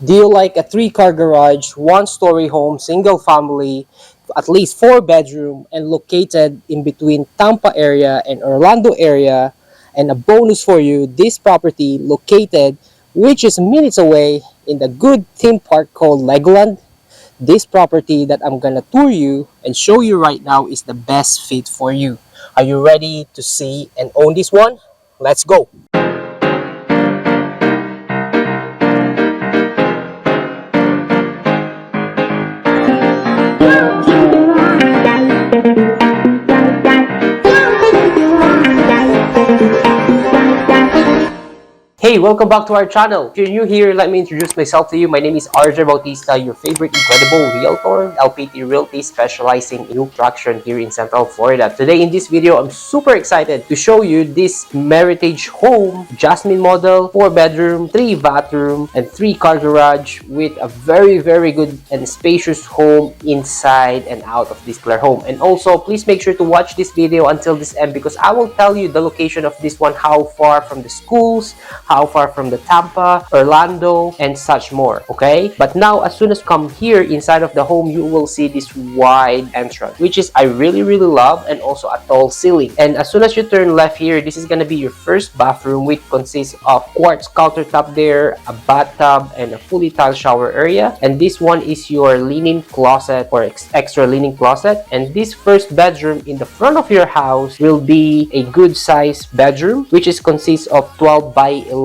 Do you like a three-car garage, one-story home, single family, at least four bedroom, and located in between Tampa area and Orlando area? And a bonus for you, this property located, which is minutes away in the good theme park called Legoland. This property that I'm gonna tour you and show you right now is the best fit for you. Are you ready to see and own this one? Let's go. Hey, welcome back to our channel. If you're new here, let me introduce myself to you. My name is RJ Bautista, your favorite incredible realtor, LPT Realty, specializing in construction here in Central Florida. Today in this video, I'm super excited to show you this Meritage home, Jasmine model, 4-bedroom, 3-bathroom, and 3-car garage with a very good and spacious home inside and out of this particular home. And also, please make sure to watch this video until this end because I will tell you the location of this one, how far from the schools, how far from the Tampa, Orlando, and such more, okay? But now, as soon as you come here inside of the home, you will see this wide entrance, which is I really love, and also a tall ceiling. And as soon as you turn left here, this is gonna be your first bathroom, which consists of quartz countertop there, a bathtub, and a fully tiled shower area. And this one is your linen closet or extra linen closet. And this first bedroom in the front of your house will be a good size bedroom, which is consists of 12 by 11,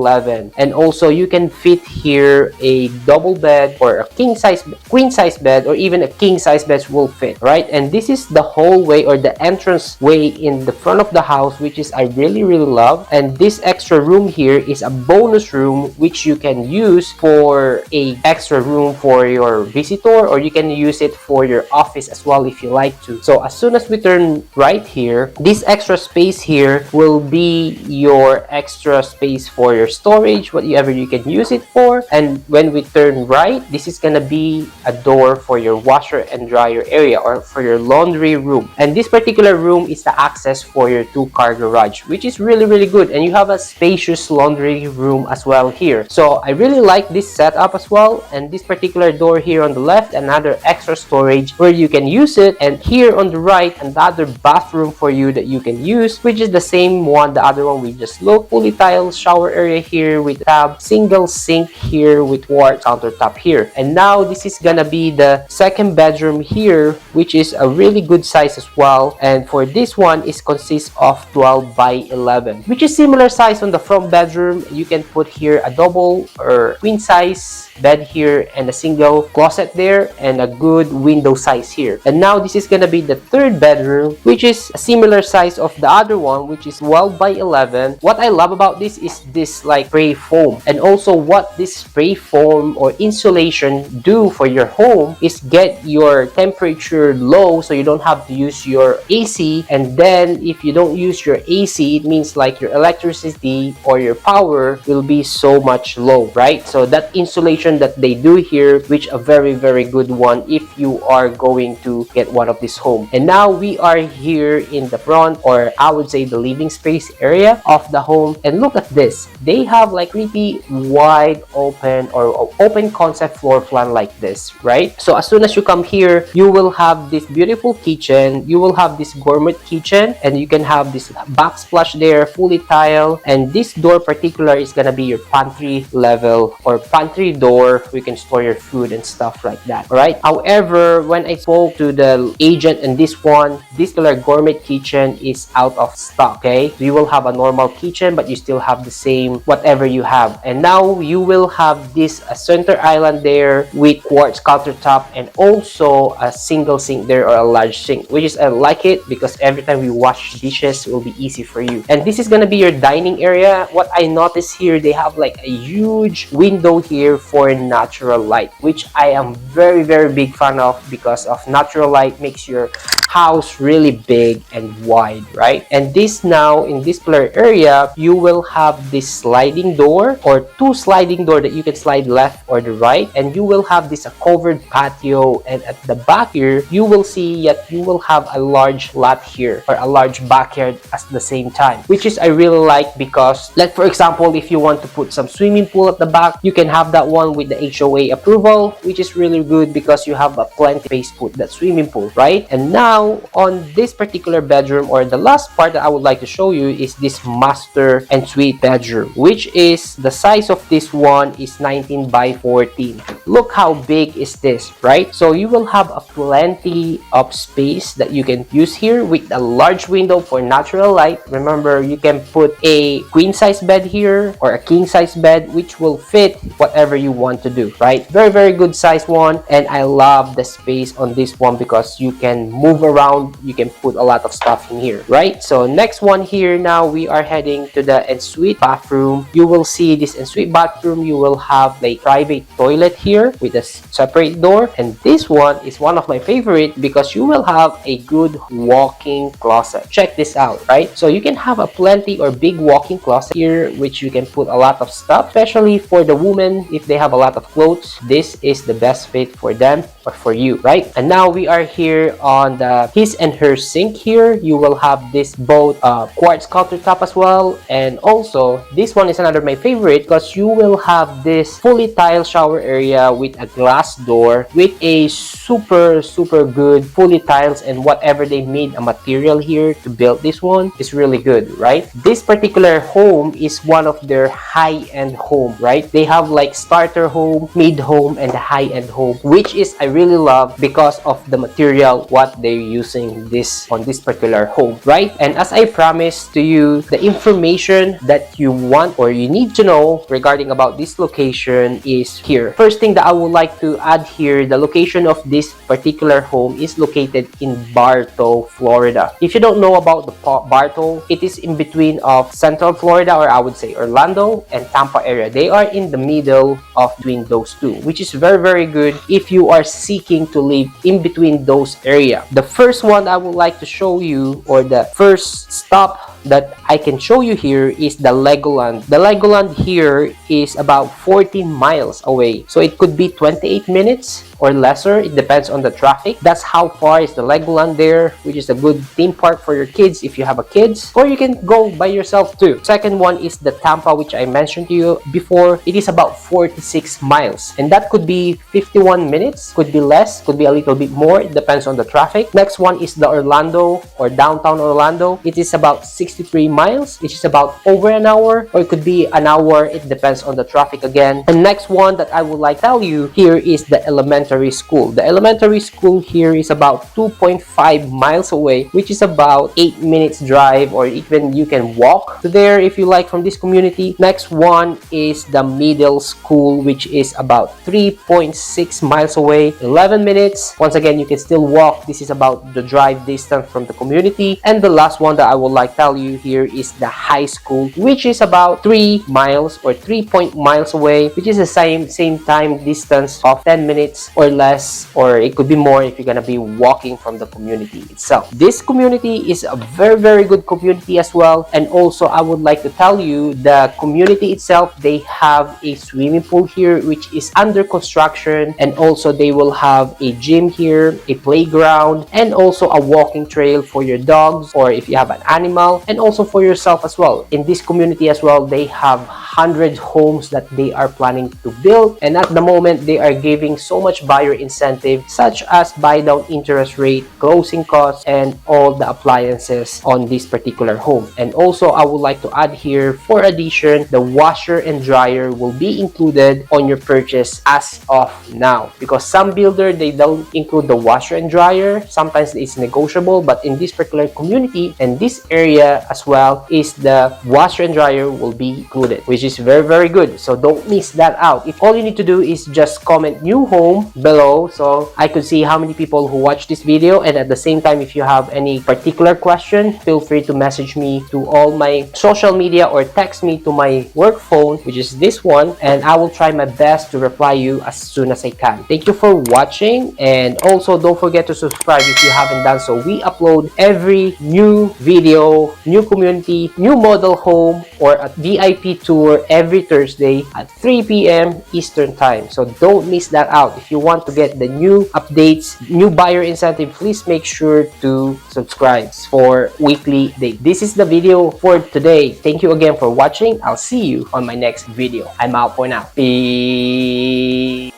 and also you can fit here a double bed or a queen size bed, or even a king size bed will fit, right? And this is the hallway or the entrance way in the front of the house, which is I really love. And this extra room here is a bonus room, which you can use for a extra room for your visitor, or you can use it for your office as well if you like to. So as soon as we turn right here, this extra space here will be your extra space for your storage, whatever you can use it for. And when we turn right, this is gonna be a door for your washer and dryer area, or for your laundry room. And this particular room is the access for your 2-car garage, which is really good. And you have a spacious laundry room as well here. So I really like this setup as well. And this particular door here on the left, another extra storage where you can use it. And here on the right, another bathroom for you that you can use, which is the same one, the other one we just looked, fully tiled shower area here with tab, single sink here with quartz countertop here. And now this is gonna be the second bedroom here, which is a really good size as well. And for this one, it consists of 12 by 11, which is similar size on the front bedroom. You can put here a double or queen size bed here, and a single closet there, and a good window size here. And now this is gonna be the third bedroom, which is a similar size of the other one, which is 12 by 11. What I love about this is this like spray foam. And also what this spray foam or insulation do for your home is get your temperature low, so you don't have to use your AC. And then if you don't use your AC, it means like your electricity or your power will be so much low, right? So that insulation that they do here, which a very good one if you are going to get one of this home. And now we are here in the front, or I would say the living space area of the home. And look at this, they have like pretty wide open or open concept floor plan like this, right? So as soon as you come here, you will have this beautiful kitchen, you will have this gourmet kitchen, and you can have this backsplash there, fully tile. And this door particular is gonna be your pantry level or pantry door. We can store your food and stuff like that, right? However, when I spoke to the agent in this one, this particular gourmet kitchen is out of stock, okay? You will have a normal kitchen, but you still have the same whatever you have. And now you will have this center island there with quartz countertop, and also a single sink there, or a large sink, which is I like it because every time we wash dishes, it will be easy for you. And this is gonna be your dining area. What I noticed here, they have like a huge window here for natural light, which I am very big fan of, because of natural light makes your house really big and wide, right? And this now, in this particular area, you will have this sliding door or two sliding door that you can slide left or the right, and you will have this covered patio, and at the back here, you will see that you will have a large lot here or a large backyard at the same time, which is I really like because, like for example, if you want to put some swimming pool at the back, you can have that one with the HOA approval, which is really good because you have a plenty space to put that swimming pool, right? And now on this particular bedroom, or the last part that I would like to show you, is this master and suite bedroom, which is the size of this one is 19 by 14. Look how big is this, right? So you will have a plenty of space that you can use here with a large window for natural light. Remember, you can put a queen size bed here or a king size bed, which will fit whatever you want to do, right? Very good size one, and I love the space on this one because you can move around, you can put a lot of stuff in here, right? So next one here, now we are heading to the ensuite bathroom. You will see this ensuite bathroom, you will have a private toilet here with a separate door, and this one is one of my favorite because you will have a good walk-in closet. Check this out, right? So you can have a plenty or big walk-in closet here, which you can put a lot of stuff, especially for the women. If they have a lot of clothes, this is the best fit for them or for you, right? And now we are here on the his and her sink here. You will have this both quartz countertop as well, and also this one is another my favorite because you will have this fully tile shower area with a glass door with a super good fully tiles, and whatever they made a material here to build this one is really good, right? This particular home is one of their high-end home, right? They have like starter home, mid home, and the high-end home, which is I really love because of the material what they're using this on this particular home, right? And as I promised to you, the information that you want or you need to know regarding about this location is here. First thing that I would like to add here, the location of this particular home is located in Bartow, Florida. If you don't know about the Bartow, it is in between of Central Florida, or I would say Orlando and Tampa area. They are in the middle of between those two, which is very good if you are seeking to live in between those area. The first one I would like to show you, or the first stop that I can show you here, is the Legoland. The Legoland here is about 14 miles away, so it could be 28 minutes or lesser. It depends on the traffic. That's how far is the Legoland there, which is a good theme park for your kids if you have a kids, or you can go by yourself too. Second one is the Tampa, which I mentioned to you before. It is about 46 miles, and that could be 51 minutes, could be less, could be a little bit more. It depends on the traffic. Next one is the Orlando or downtown Orlando. It is about 63 miles, which is about over an hour, or it could be an hour. It depends on the traffic again. And next one that I would like to tell you here is the elementary school. The elementary school here is about 2.5 miles away, which is about 8 minutes drive, or even you can walk to there if you like from this community. Next one is the middle school, which is about 3.6 miles away, 11 minutes. Once again, you can still walk. This is about the drive distance from the community. And the last one that I would like to tell you here is the high school, which is about 3 miles or 3 miles away, which is the same time distance of 10 minutes or less, or it could be more if you're gonna be walking from the community itself. This community is a very good community as well. And also I would like to tell you, the community itself, they have a swimming pool here which is under construction, and also they will have a gym here, a playground, and also a walking trail for your dogs, or if you have an animal, and also for yourself as well. In this community as well, they have 100 homes that they are planning to build, and at the moment they are giving so much buyer incentive, such as buy down interest rate, closing costs, and all the appliances on this particular home. And also I would like to add here, for addition, the washer and dryer will be included on your purchase as of now, because some builder, they don't include the washer and dryer. Sometimes it's negotiable, but in this particular community and this area, as well is the washer and dryer will be included, which is very good. So don't miss that out. If all you need to do is just comment new home below, so I could see how many people who watch this video. And at the same time, if you have any particular question, feel free to message me to all my social media or text me to my work phone, which is this one, and I will try my best to reply you as soon as I can. Thank you for watching, and also don't forget to subscribe if you haven't done so. We upload every new video, new community, new model home, or a VIP tour every Thursday at 3 p.m. Eastern Time. So don't miss that out. If you want to get the new updates, new buyer incentive, please make sure to subscribe for weekly date. This is the video for today. Thank you again for watching. I'll see you on my next video. I'm out for now. Peace.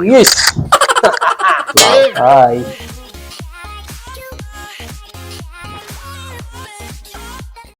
Yes. Wow. Hi.